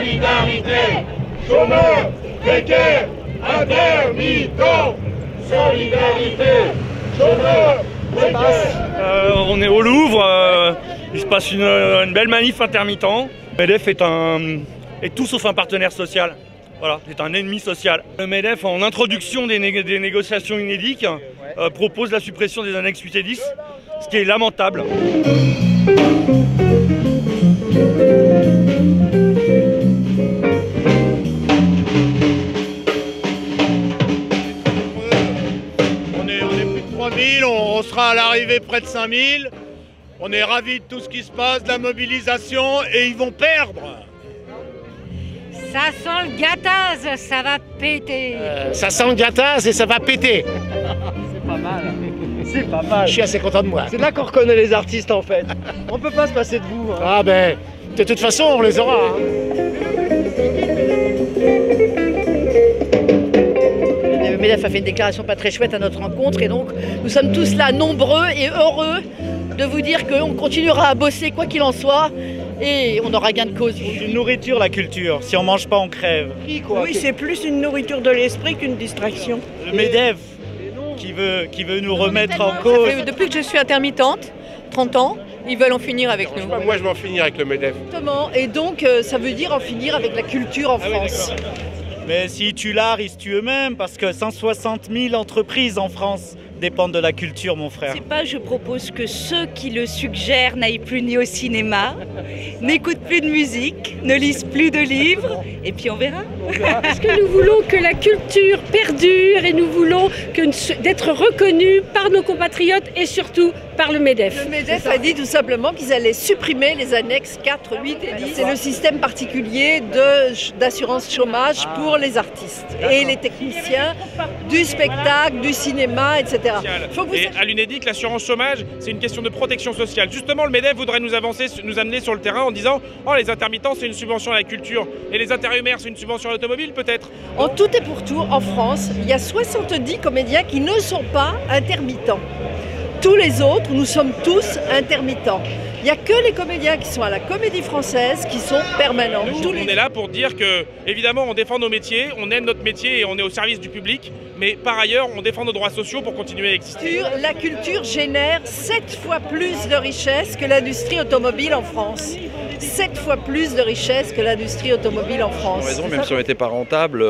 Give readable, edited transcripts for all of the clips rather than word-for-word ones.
Solidarité, chômeurs, précaires, intermittents. Solidarité, chômeurs, précaires. On est au Louvre, il se passe une belle manif intermittent. MEDEF est tout sauf un partenaire social. Voilà, c'est un ennemi social. Le MEDEF, en introduction des négociations UNEDIC, propose la suppression des annexes 8 et 10, ce qui est lamentable. On est plus de 3000, on sera à l'arrivée près de 5000. On est ravis de tout ce qui se passe, de la mobilisation, et ils vont perdre. Ça sent le gâtaz, ça va péter. Ça sent le gâtaz et ça va péter. C'est pas mal. C'est pas mal. Je suis assez content de moi. C'est là qu'on reconnaît les artistes en fait. On peut pas se passer de vous. Hein. Ah ben, de toute façon, on les aura. Hein. Le MEDEF a fait une déclaration pas très chouette à notre rencontre et donc nous sommes tous là nombreux et heureux de vous dire qu'on continuera à bosser quoi qu'il en soit et on aura gain de cause. Une nourriture, la culture. Si on mange pas, on crève. Oui, c'est plus une nourriture de l'esprit qu'une distraction. Le MEDEF qui veut nous remettre en cause. Depuis que je suis intermittente, 30 ans, ils veulent en finir avec nous. Moi, je vais en finir avec le MEDEF. Exactement. Et donc, ça veut dire en finir avec la culture en France. Mais s'ils tuent l'art, ils se tuent eux-mêmes parce que 160 000 entreprises en France dépendent de la culture, mon frère. C'est pas je propose que ceux qui le suggèrent n'aillent plus ni au cinéma, n'écoutent plus de musique, ne lisent plus de livres, et puis on verra. Parce que nous voulons que la culture perdure et nous voulons d'être reconnus par nos compatriotes et surtout par le MEDEF. Le MEDEF a dit tout simplement qu'ils allaient supprimer les annexes 4, 8 et 10. C'est le système particulier d'assurance chômage pour les artistes et les techniciens du spectacle, du cinéma, etc. Et à l'UNEDIC, l'assurance chômage, c'est une question de protection sociale. Justement, le MEDEF voudrait nous amener sur le terrain en disant « Oh, les intermittents, c'est une subvention à la culture. Et les intérimaires, c'est une subvention à l'automobile, peut-être ?» En tout et pour tout, en France, il y a 70 comédiens qui ne sont pas intermittents. Tous les autres, nous sommes tous intermittents. Il n'y a que les comédiens qui sont à la Comédie Française qui sont permanents. On est là pour dire que, évidemment, on défend nos métiers, on aime notre métier et on est au service du public, mais par ailleurs, on défend nos droits sociaux pour continuer à exister. La culture génère 7 fois plus de richesses que l'industrie automobile en France. 7 fois plus de richesses que l'industrie automobile en France. Ils ont raison, même si on n'était pas rentable,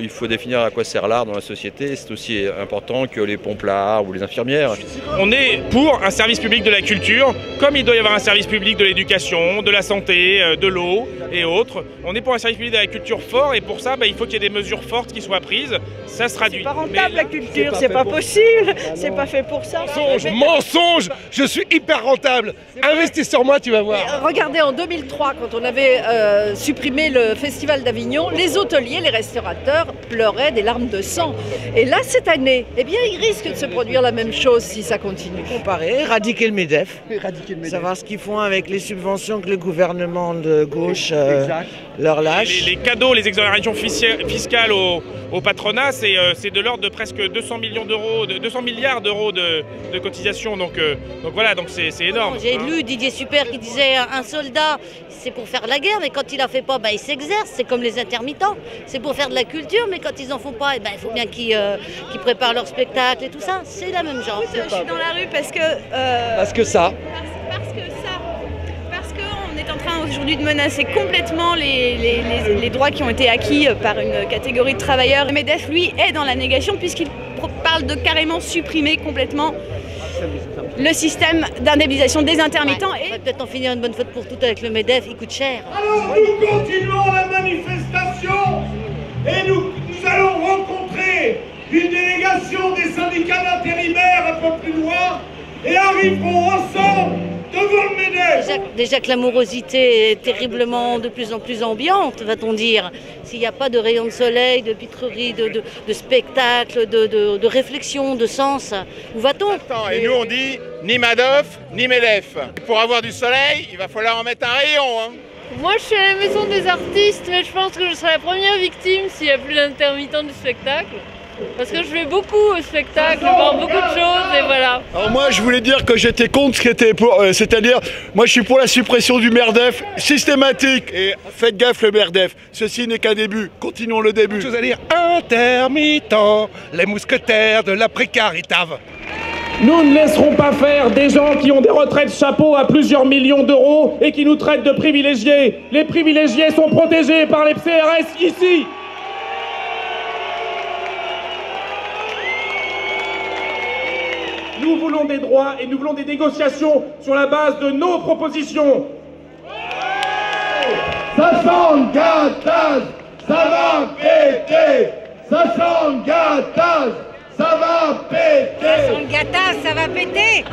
il faut définir à quoi sert l'art dans la société. C'est aussi important que les pomplards ou les infirmières. On est pour un service public de la culture, comme il doit y avoir un service public de l'éducation, de la santé, de l'eau et autres. On est pour un service public de la culture fort et pour ça, il faut qu'il y ait des mesures fortes qui soient prises. Ça se traduit. C'est pas rentable la culture, c'est pas possible, c'est pas fait pour ça. Mensonge. Je suis hyper rentable. Investis sur moi, tu vas voir. Regardez, en 2003, quand on avait supprimé le Festival d'Avignon, les hôteliers, les restaurateurs pleuraient des larmes de sang. Et là, cette année, eh bien, il risque de se produire la même chose si ça continue. Comparer, éradiquer le MEDEF. Savoir ce qu'ils font avec les subventions que le gouvernement de gauche leur lâche. Les cadeaux, les exonérations fiscales au patronat, c'est de l'ordre de presque 200 millions d'euros, 200 milliards d'euros de cotisations. Donc voilà, donc c'est énorme. J'ai lu Didier Super qui disait un soldat, c'est pour faire la guerre, mais quand il la fait pas, il s'exerce. C'est comme les intermittents. C'est pour faire de la culture, mais quand ils en font pas, il faut bien qu'ils préparent leur spectacle et tout ça. C'est la même genre. Je suis dans la rue parce que... Parce que ça. Parce qu'on est en train aujourd'hui de menacer complètement les droits qui ont été acquis par une catégorie de travailleurs. Le MEDEF, lui, est dans la négation puisqu'il parle de carrément supprimer complètement le système d'indemnisation des intermittents. On va peut-être en finir une bonne fois pour toutes avec le MEDEF, il coûte cher. Alors nous continuons la manifestation et nous allons rencontrer une délégation des syndicats d'intérimaires un peu plus loin et arriveront ensemble devant le MEDEF. Déjà que l'amorosité est terriblement de plus en plus ambiante, va-t-on dire. S'il n'y a pas de rayons de soleil, de pitrerie, de spectacle, de réflexion, de sens, où va-t-on? Et nous on dit ni Madoff, ni MEDEF. Pour avoir du soleil, il va falloir en mettre un rayon. Hein. Moi je suis à la maison des artistes, mais je pense que je serai la première victime s'il n'y a plus d'intermittents du spectacle. Parce que je vais beaucoup au spectacle, voir beaucoup de choses et voilà. Alors moi je voulais dire que j'étais contre ce qui était pour, c'est-à-dire moi je suis pour la suppression du MERDEF systématique et faites gaffe le MERDEF, ceci n'est qu'un début, continuons le début. Chose à dire, intermittent, les mousquetaires de la précarité. Nous ne laisserons pas faire des gens qui ont des retraites chapeau à plusieurs millions d'euros et qui nous traitent de privilégiés. Les privilégiés sont protégés par les CRS ici. Nous voulons des droits et nous voulons des négociations sur la base de nos propositions. Ça sent gâtage, ça va péter. Ça sent gâtage, ça va péter. Ça sent gâtage, ça va péter.